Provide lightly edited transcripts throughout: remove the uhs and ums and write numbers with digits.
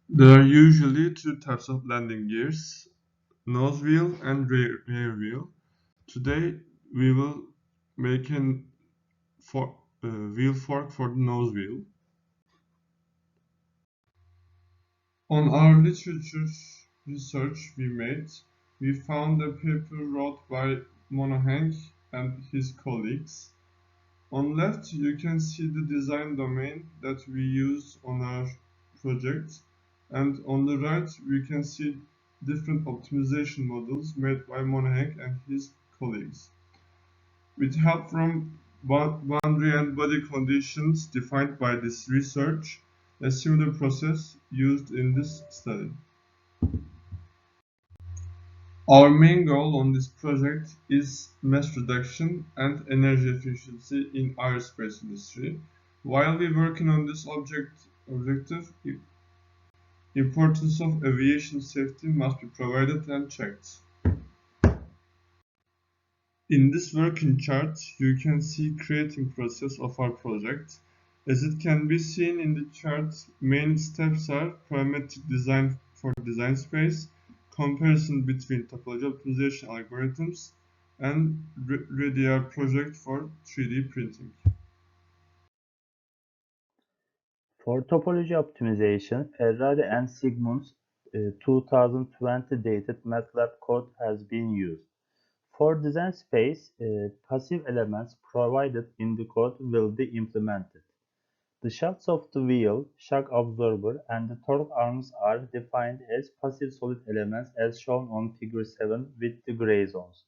There are usually two types of landing gears, nose wheel and rear wheel. Today we will make an wheel fork for the nose wheel. On our literature research we made, we found a paper wrote by Monaghan and his colleagues. On left you can see the design domain that we used on our project, and on the right we can see different optimization models made by Monaghan and his colleagues. With help from boundary and body conditions defined by this research, a similar process used in this study. Our main goal on this project is mass reduction and energy efficiency in aerospace industry. While we working on this objective, importance of aviation safety must be provided and checked. In this working chart, you can see creating process of our project. As it can be seen in the chart, main steps are parametric design for design space, comparison between topology optimization algorithms, and ready project for 3D printing. For topology optimization, Ferrari and Sigmund's 2020 dated MATLAB code has been used. For design space, passive elements provided in the code will be implemented. The shafts of the wheel, shock absorber, and the torque arms are defined as passive solid elements as shown on Figure 7 with the gray zones.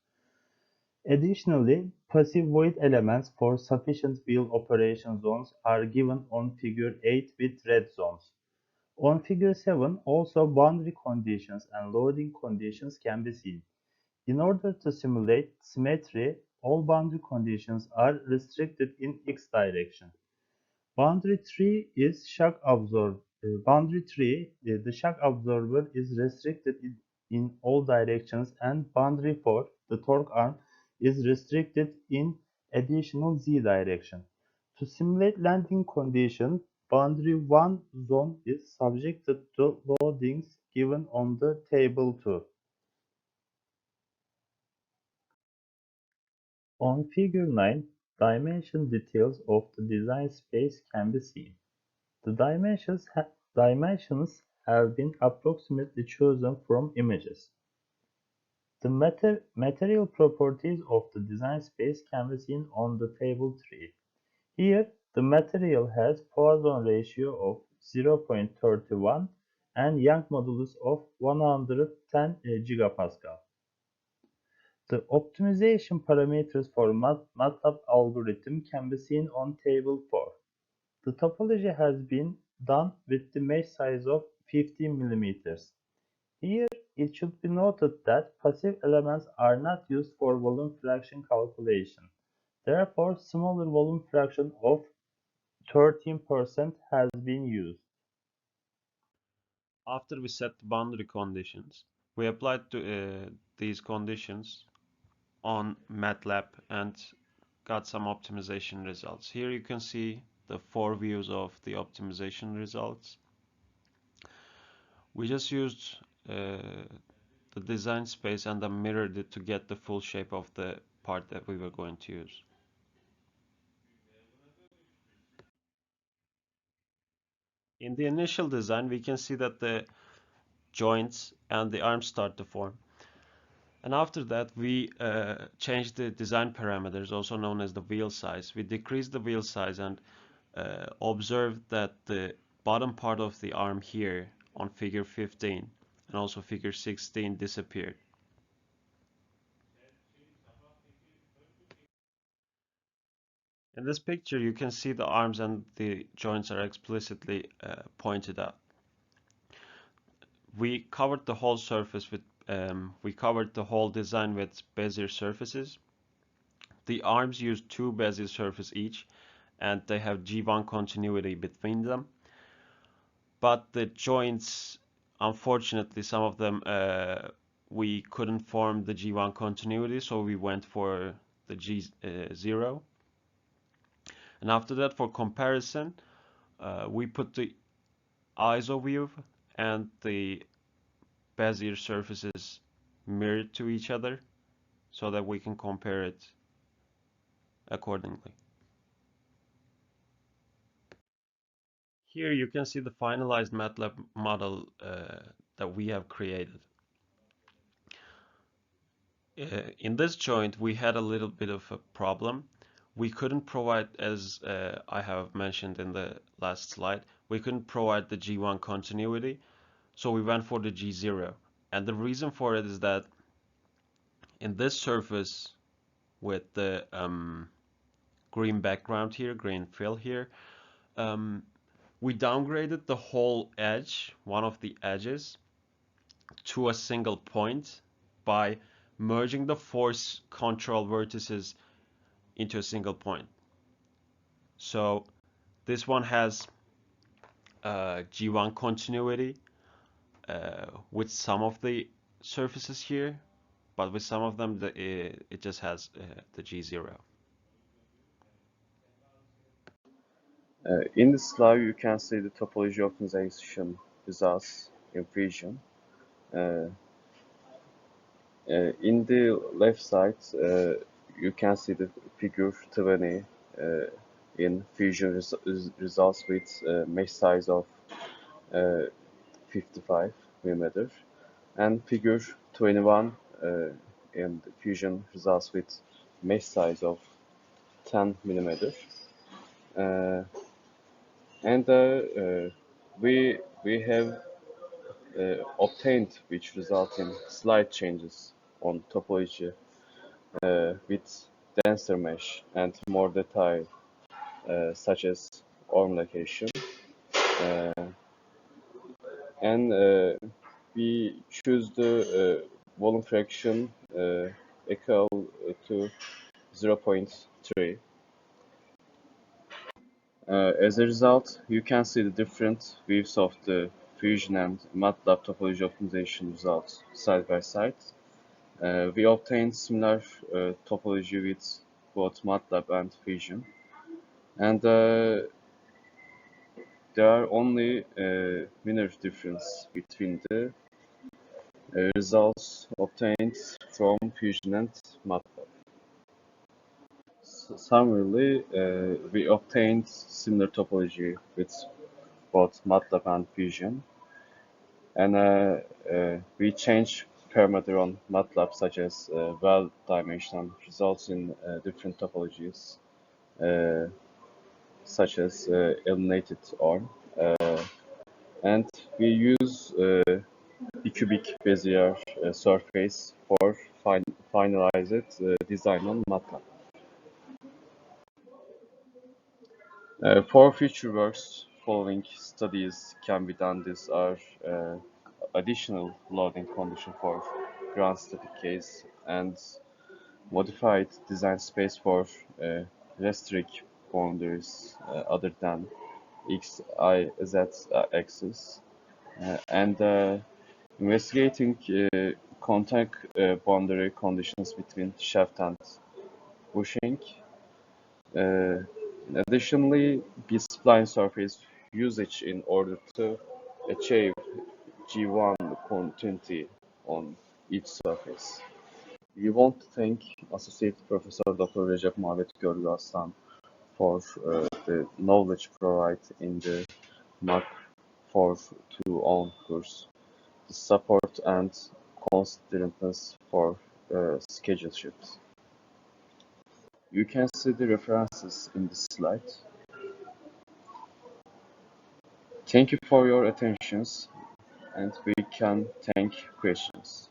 Additionally, passive void elements for sufficient wheel operation zones are given on Figure 8 with red zones. On Figure 7, also boundary conditions and loading conditions can be seen. In order to simulate symmetry, all boundary conditions are restricted in x direction. Boundary 3 is shock absorber. Boundary 3, the shock absorber is restricted in all directions, and boundary 4, the torque arm, is restricted in additional z direction. To simulate landing condition, boundary 1 zone is subjected to loadings given on the table 2. On Figure 9, dimension details of the design space can be seen. The dimensions have been approximately chosen from images. The material properties of the design space can be seen on the table 3. Here, the material has Poisson ratio of 0.31 and Young modulus of 110 gigapascal. The optimization parameters for MATLAB algorithm can be seen on table 4. The topology has been done with the mesh size of 15 millimeters. Here, it should be noted that passive elements are not used for volume fraction calculation. Therefore, smaller volume fraction of 13% has been used. After we set the boundary conditions, we applied these conditions on MATLAB and got some optimization results. Here you can see the 4 views of the optimization results. We just used the design space and then mirrored it to get the full shape of the part that we were going to use. In the initial design, we can see that the joints and the arms start to form. And after that, we changed the design parameters, also known as the wheel size. We decreased the wheel size and observed that the bottom part of the arm here on figure 15 and also figure 16 disappeared. In this picture, you can see the arms and the joints are explicitly pointed out. We covered the whole surface with we covered the whole design with Bezier surfaces. The arms use 2 Bezier surfaces each, and they have G1 continuity between them. But the joints, unfortunately, some of them we couldn't form the G1 continuity, so we went for the G0. And after that, for comparison, we put the ISO view and the Bezier surfaces mirrored to each other so that we can compare it accordingly. Here you can see the finalized MATLAB model that we have created. In this joint, we had a little bit of a problem. We couldn't provide, as I have mentioned in the last slide, we couldn't provide the G1 continuity, so we went for the G0. And the reason for it is that in this surface with the green background here, green fill here, we downgraded the whole edge, one of the edges, to a single point by merging the force control vertices into a single point. So this one has G1 continuity with some of the surfaces here, but with some of them it just has the G0. In this slide, you can see the topology optimization results in Fusion. In the left side, you can see the figure 20 in Fusion results with mesh size of 55 mm, and figure 21 in the Fusion results with mesh size of 10 mm. And we have obtained which result in slight changes on topology with denser mesh and more detail, such as arm location. And we choose the volume fraction equal to 0.3. As a result, you can see the different views of the Fusion and MATLAB topology optimization results side by side. We obtained similar topology with both MATLAB and Fusion, and there are only minor difference between the results obtained from Fusion and MATLAB. Summarily, we obtained similar topology with both MATLAB and Fusion, and we change parameter on MATLAB such as well dimension results in different topologies, such as eliminated arm, and we use Bicubic Bezier surface for finalized design on MATLAB. For future works, following studies can be done. These are additional loading condition for ground static case and modified design space for restrict boundaries other than X, Y, Z axis, and investigating contact boundary conditions between shaft and bushing. Additionally, B-spline surface usage in order to achieve G1 continuity on each surface. We want to thank Associate Professor Dr. Recep Muhammad Görgü Aslan for the knowledge provided in the MAC 4.2 course, the support and considerateness for schedule shifts. You can see the references in this slide. Thank you for your attentions, and we can take questions.